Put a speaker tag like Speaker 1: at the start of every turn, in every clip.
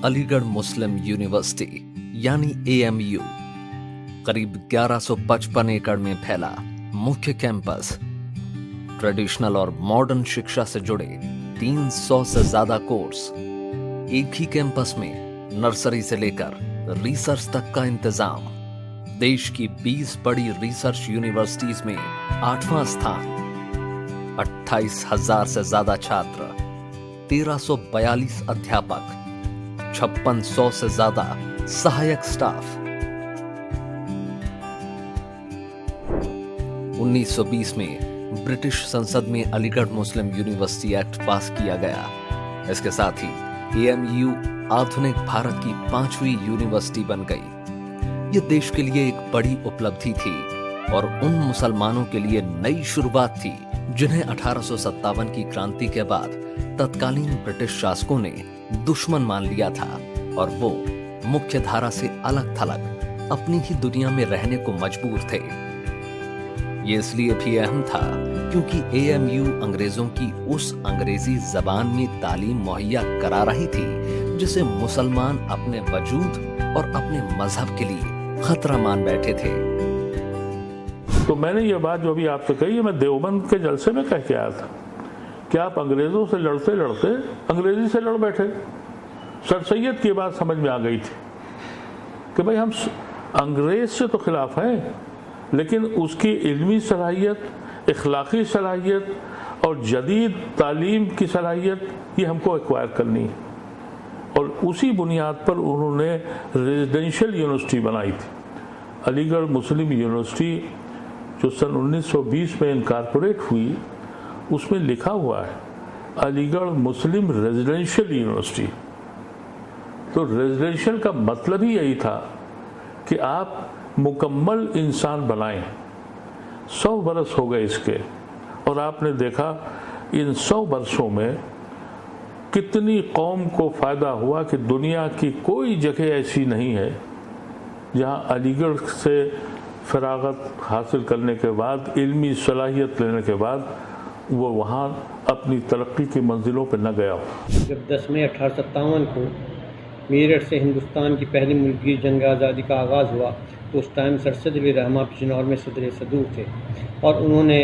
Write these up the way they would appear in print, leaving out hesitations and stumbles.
Speaker 1: अलीगढ़ मुस्लिम university यानी AMU करीब 1155 एकड़ में फैला मुख्य कैंपस ट्रेडिशनल और मॉडर्न शिक्षा से जुड़े 300 से ज्यादा कोर्स, एक ही कैंपस में नर्सरी से लेकर रिसर्च तक का इंतजाम, देश की 20 बड़ी रिसर्च यूनिवर्सिटीज में 8वां स्थान, 28,000 से ज्यादा छात्र, 1342 अध्यापक, 5600 से ज्यादा सहायक स्टाफ। 1920 में ब्रिटिश संसद में अलीगढ़ मुस्लिम यूनिवर्सिटी एक्ट पास किया गया। इसके साथ ही AMU आधुनिक भारत की 5वीं यूनिवर्सिटी बन गई। यह देश के लिए एक बड़ी उपलब्धि थी और उन मुसलमानों के लिए नई शुरुआत थी जिन्हें 1857 की क्रांति के बाद तत्कालीन ब्रिटिश शासकों ने दुश्मन मान लिया था और वो मुख्य धारा से अलग थलग अपनी ही दुनिया में रहने को मजबूर थे। ये इसलिए भी अहम था क्योंकि AMU अंग्रेजों की उस अंग्रेजी जबान में तालीम मुहैया करा रही थी जिसे मुसलमान अपने वजूद और अपने मजहब के लिए खतरा मान बैठे थे।
Speaker 2: तो मैंने ये बात जो अभी आपसे कही है, मैं देवबंद के जलसे में कह के आया था कि आप अंग्रेजों से लड़ते लड़ते अंग्रेजी से लड़ बैठे। सर सैयद की बात समझ में आ गई थी कि भाई हम अंग्रेज से तो खिलाफ हैं, लेकिन उसकी इल्मी सलाहियत, इखलाकी सलाहियत और जदीद तालीम की सलाहियत ये हमको एक्वायर करनी है। और उसी बुनियाद पर उन्होंने रेजिडेंशियल यूनिवर्सिटी बनाई थी, अलीगढ़ मुस्लिम यूनिवर्सिटी, जो सन 1920 में इनकॉर्पोरेट हुई। उसमें लिखा हुआ है अलीगढ़ मुस्लिम रेजिडेंशियल यूनिवर्सिटी। तो रेजिडेंशियल का मतलब ही यही था कि आप मुकम्मल इंसान बनाएं। 100 बरस हो गए इसके और आपने देखा इन 100 बरसों में कितनी कौम को फ़ायदा हुआ कि दुनिया की कोई जगह ऐसी नहीं है जहां अलीगढ़ से फरागत हासिल करने के बाद, इल्मी सलाहियत लेने के बाद वो वहाँ अपनी तरक्की की मंजिलों पर न गया हो।
Speaker 3: जब 10 मई 1857 को मेरठ से हिंदुस्तान की पहली मुल्की जंग आज़ादी का आगाज़ हुआ तो उस टाइम सर सैयद अली रहमान बिजनौर में सदर सदूर थे और उन्होंने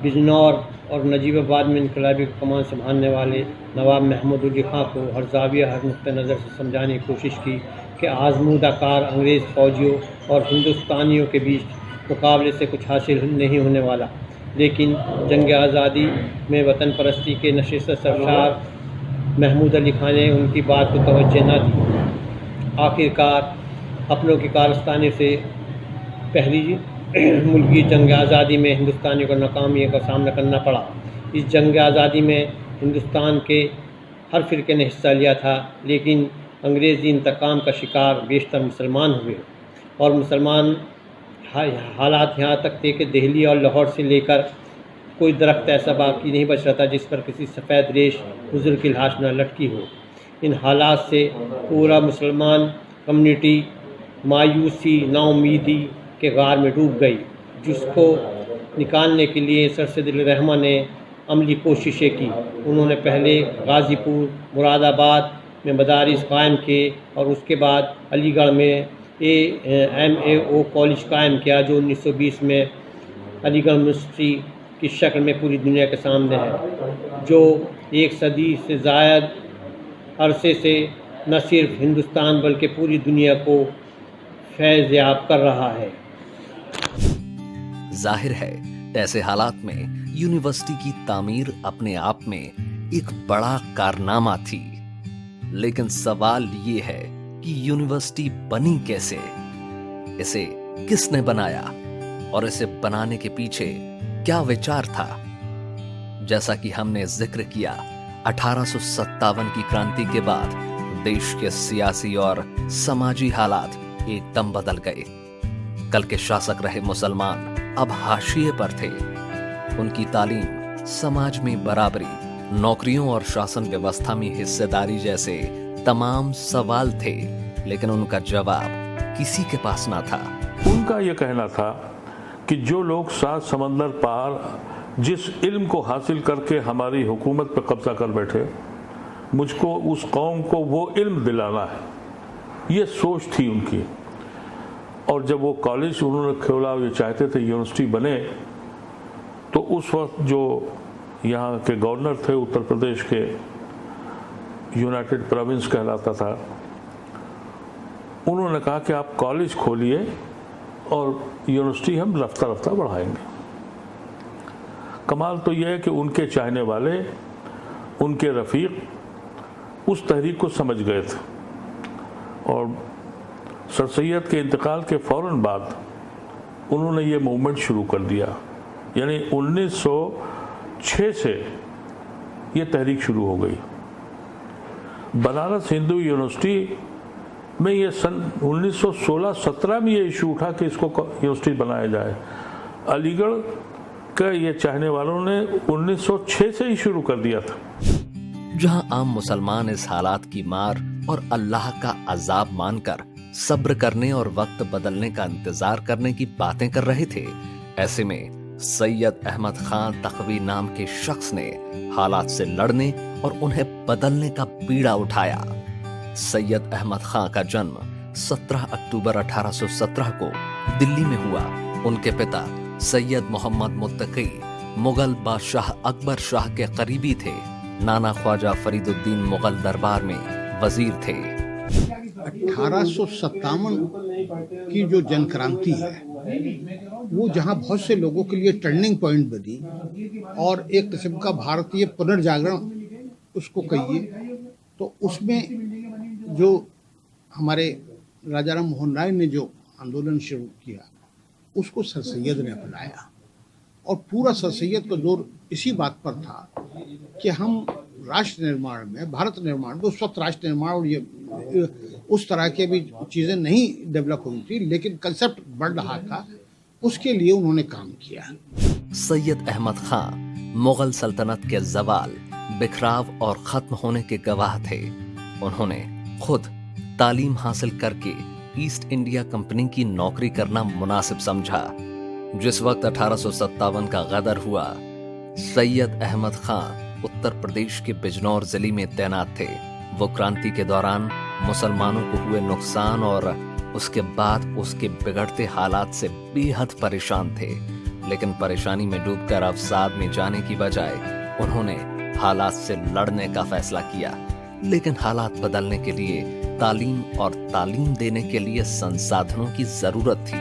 Speaker 3: बिजनौर और नजीबाबाद में इनकलाबी कमान संभालने वाले नवाब महमूद अली खां को हर जाविया हर नुक्ते नज़र से समझाने की कोशिश की कि आज़मूदा कार अंग्रेज़ फ़ौजियों और हिंदुस्तानियों के बीच मुकाबले से कुछ हासिल नहीं होने वाला। लेकिन जंग आज़ादी में वतन परस्ती के नशे से सरशार महमूद अली खां ने उनकी बात को तवज्जो न दी। आखिरकार अपनों की कारस्तानी से पहली मुल्की जंग आज़ादी में हिंदुस्तानियों को नाकामी का सामना करना पड़ा। इस जंग आज़ादी में हिंदुस्तान के हर फ़िरके ने हिस्सा लिया था, लेकिन अंग्रेज़ी इंतकाम का शिकार बेशतर मुसलमान हुए और मुसलमान हालात यहाँ तक थे कि दिल्ली और लाहौर से लेकर कोई दरख्त ऐसा बाकी नहीं बच रहा था जिस पर किसी सफ़ेद रेश बुजुर्ग की लाश न लटकी हो। इन हालात से पूरा मुसलमान कम्युनिटी मायूसी, नाउमीदी के गार में डूब गई, जिसको निकालने के लिए सर सैयद अली रहमान ने अमली कोशिशें की। उन्होंने पहले गाज़ीपुर, मुरादाबाद में मदारिस कायम किए और उसके बाद अलीगढ़ में AMAO कॉलेज कायम किया, जो 1920 में अलीगढ़ यूनिवर्सिटी की शक्ल में पूरी दुनिया के सामने है, जो एक सदी से ज़ायद अरसे से न सिर्फ हिंदुस्तान बल्कि पूरी दुनिया को फैज़ याब कर रहा है।
Speaker 1: जाहिर है ऐसे हालात में यूनिवर्सिटी की तामीर अपने आप में एक बड़ा कारनामा थी, लेकिन सवाल ये है कि यूनिवर्सिटी बनी कैसे, इसे किसने बनाया और इसे बनाने के पीछे क्या विचार था। जैसा कि हमने जिक्र किया, 1857 की क्रांति के बाद देश के सियासी और समाजी हालात एकदम बदल गए। कल के शासक रहे मुसलमान अब हाशिए पर थे। उनकी तालीम, समाज में बराबरी, नौकरियों और शासन व्यवस्था में हिस्सेदारी जैसे तमाम सवाल थे, लेकिन उनका जवाब किसी के पास ना था।
Speaker 2: उनका यह कहना था कि जो लोग 7 समंदर पार जिस इल्म को हासिल करके हमारी हुकूमत पर कब्जा कर बैठे, मुझको उस कौम को वो इल्म दिलाना है, ये सोच थी उनकी। और जब वो कॉलेज उन्होंने खोला, ये चाहते थे यूनिवर्सिटी बने, तो उस वक्त जो यहाँ के गवर्नर थे उत्तर प्रदेश के, यूनाइटेड प्रोविंस कहलाता था, उन्होंने कहा कि आप कॉलेज खोलिए और यूनिवर्सिटी हम रफ्ता रफ्ता बढ़ाएंगे। कमाल तो यह है कि उनके चाहने वाले, उनके रफ़ीक उस तहरीक को समझ गए थे और सर सैयद के इंतकाल के फ़ौरन बाद उन्होंने ये मूवमेंट शुरू कर दिया। यानी 1906 से ये तहरीक शुरू हो गई। बनारस हिंदू यूनिवर्सिटी में ये सन 1916-17 में ये इशू उठा कि इसको यूनिवर्सिटी बनाया जाए। अलीगढ़ का ये चाहने वालों ने 1906 से ही शुरू कर दिया था।
Speaker 1: जहां आम मुसलमान इस हालात की मार और अल्लाह का अजाब मानकर सब्र करने और वक्त बदलने का इंतजार करने की बातें कर रहे थे, ऐसे में सैयद अहमद खान तखवी नाम के शख्स ने हालात से लड़ने और उन्हें बदलने का बीड़ा उठाया। सैयद अहमद खान का जन्म 17 अक्टूबर 1817 को दिल्ली में हुआ। उनके पिता सैयद मोहम्मद मुत्तकी मुगल बादशाह अकबर शाह के करीबी थे। नाना ख्वाजा फरीदुद्दीन मुगल दरबार में वजीर थे।
Speaker 4: 1857 की जो जनक्रांति है, वो जहाँ बहुत से लोगों के लिए टर्निंग पॉइंट बनी और एक किस्म का भारतीय पुनर्जागरण उसको कहिए, तो उसमें जो हमारे राजा राम मोहन राय ने जो आंदोलन शुरू किया, उसको सर सैयद ने अपनाया। और पूरा सर सैयद का जोर इसी बात पर था कि हम राष्ट्र निर्माण में, भारत निर्माण में, उस वक्त राष्ट्र निर्माण और ये उस तरह के भी चीज़ें नहीं डेवलप हुई थी, लेकिन कंसेप्ट बढ़ रहा था, उसके लिए उन्होंने काम किया।
Speaker 1: सैयद अहमद खान मुगल सल्तनत के जवाल, बिखराव और खत्म होने के गवाह थे। उन्होंने खुद तालीम हासिल करके ईस्ट इंडिया कंपनी की नौकरी करना मुनासिब समझा। जिस वक्त 1857 का गदर हुआ, सैयद अहमद खान उत्तर प्रदेश के बिजनौर जिले में तैनात थे। वो क्रांति के दौरान मुसलमानों को हुए नुकसान और उसके बाद उसके बिगड़ते हालात से बेहद परेशान थे, लेकिन परेशानी में डूबकर अवसाद में जाने की बजाय उन्होंने हालात से लड़ने का फैसला किया। लेकिन हालात बदलने के लिए तालीम और तालीम देने के लिए संसाधनों की जरूरत थी।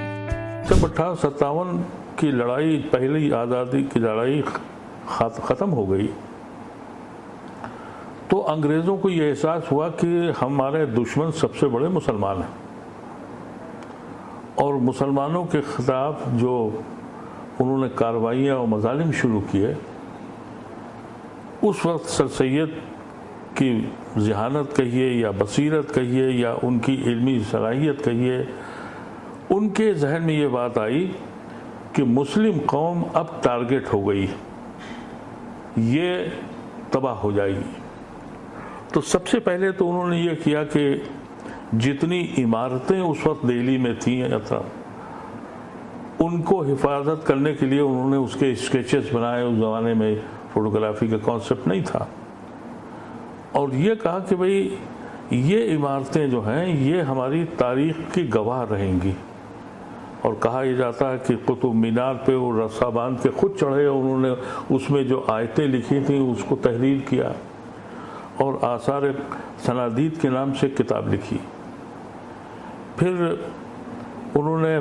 Speaker 2: जब 1857 की लड़ाई, पहली आज़ादी की लड़ाई ख़त्म हो गई, तो अंग्रेज़ों को ये एहसास हुआ कि हमारे दुश्मन सबसे बड़े मुसलमान हैं और मुसलमानों के ख़िलाफ़ जो उन्होंने कार्रवाइयाँ और मज़ालिम शुरू किए, उस वक्त सर सैयद की जहानत कहिए या बसीरत कहिए या उनकी इल्मी सलाहियत कहिए, उनके जहन में ये बात आई कि मुस्लिम कौम अब टारगेट हो गई, ये तबाह हो जाएगी। तो सबसे पहले तो उन्होंने ये किया कि जितनी इमारतें उस वक्त दिल्ली में थी उनको हिफाजत करने के लिए उन्होंने उसके स्केचेस बनाए। उस ज़माने में फोटोग्राफी का कॉन्सेप्ट नहीं था, और ये कहा कि भाई ये इमारतें जो हैं ये हमारी तारीख़ की गवाह रहेंगी। और कहा यह जाता है कि कुतुब मीनार पे वो रस्सा बांध के खुद चढ़े, उन्होंने उसमें जो आयतें लिखी थी उसको तहरीर किया और आसार सनादीद के नाम से किताब लिखी। फिर उन्होंने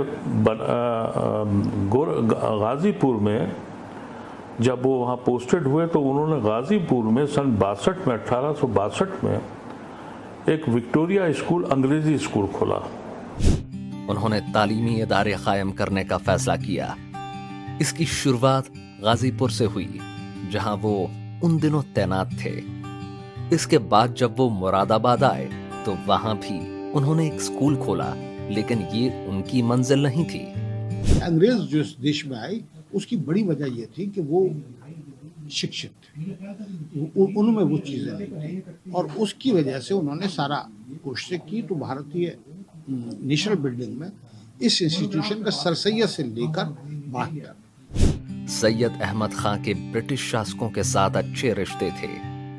Speaker 2: गाज़ीपुर में जब वो वहाँ पोस्टेड हुए, तो उन्होंने गाज़ीपुर में सन 62 में 1862 में एक विक्टोरिया स्कूल, अंग्रेजी स्कूल खोला।
Speaker 1: उन्होंने तालीमी इदारे कायम करने का फैसला किया। इसकी शुरुआत गाजीपुर से हुई, जहां वो उन दिनों तैनात थे। इसके बाद जब वो मुरादाबाद आए तो वहां भी उन्होंने एक स्कूल खोला, लेकिन ये उनकी मंजिल नहीं थी।
Speaker 4: अंग्रेज जो इस देश में आए, उसकी बड़ी वजह यह थी कि वो शिक्षित थे, उनमें वो चीज़ें नहीं थी, और उसकी वजह से उन्होंने सारा कोशिश की। तो भारतीय नेशनल बिल्डिंग में इस इंस्टीट्यूशन का सर सैयद से लेकर बात तक।
Speaker 1: सैयद अहमद खान के ब्रिटिश शासकों के साथ अच्छे रिश्ते थे।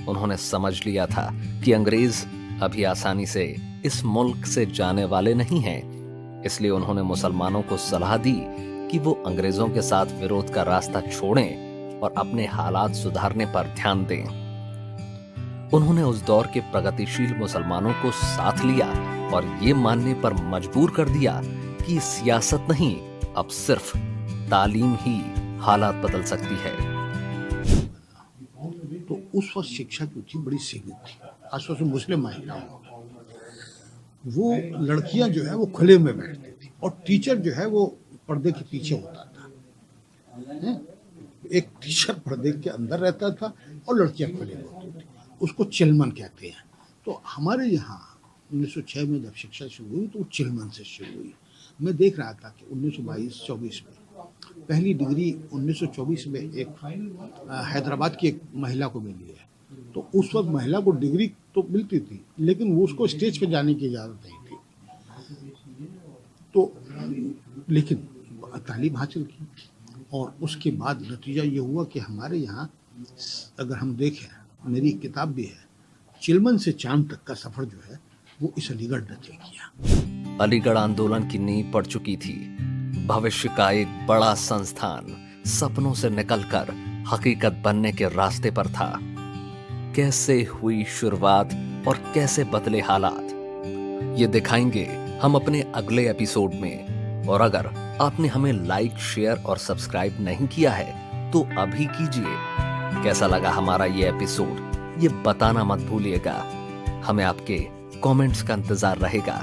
Speaker 1: उन्होंने समझ लिया था कि अंग्रेज अभी आसानी से इस मुल्क से जाने वाले नहीं हैं। इसलिए उन्होंने मुसलमानों को सलाह दी कि वो अंग्रेजों के साथ विरोध का रास्ता छोड़ें और अपने हालात सुधारने पर ध्यान दें। उन्होंने उस दौर के प्रगतिशील मुसलमानों को साथ लिया और ये मानने पर मजबूर कर दिया कि सियासत नहीं, अब सिर्फ तालीम ही हालात बदल सकती है।
Speaker 4: तो उस वक्त शिक्षा जो थी बड़ी सीमित थी, खासतौर से मुस्लिम महिलाओं में। वो लड़कियां जो है वो खुले में बैठती थी और टीचर जो है वो पर्दे के पीछे होता था। एक टीचर पर्दे के अंदर रहता था और लड़कियां खुले में होती थी। उसको चिलमन कहते हैं। तो हमारे यहाँ 1906 में जब शिक्षा शुरू हुई तो वो चिलमन से शुरू हुई। मैं देख रहा था कि 1922-24 में पहली डिग्री 1924 में एक हैदराबाद की एक महिला को मिली है। तो उस वक्त महिला को डिग्री तो मिलती थी, लेकिन वो उसको स्टेज पे जाने की इजाज़त नहीं थी। तो लेकिन तालीम हासिल की और उसके बाद नतीजा ये हुआ कि हमारे यहाँ, अगर हम देखें, मेरी किताब भी है, चिलमन से चांद तक का सफ़र जो है वो इस अलीगढ़ ने तय किया।
Speaker 1: अलीगढ़ आंदोलन की नींव पड़ चुकी थी। भविष्य का एक बड़ा संस्थान सपनों से निकलकर हकीकत बनने के रास्ते पर था। कैसे हुई शुरुआत और कैसे बदले हालात, ये दिखाएंगे हम अपने अगले एपिसोड में। और अगर आपने हमें लाइक, शेयर और सब्सक्राइब नहीं किया है तो अभी कीजिए। कैसा लगा हमारा ये एपिसोड, ये बताना मत भूलिएगा। हमें आपके कमेंट्स का इंतजार रहेगा।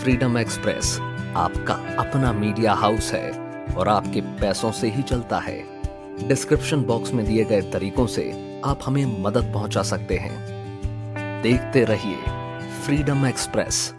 Speaker 1: फ्रीडम एक्सप्रेस आपका अपना मीडिया हाउस है और आपके पैसों से ही चलता है। डिस्क्रिप्शन बॉक्स में दिए गए तरीकों से आप हमें मदद पहुंचा सकते हैं। देखते रहिए फ्रीडम एक्सप्रेस।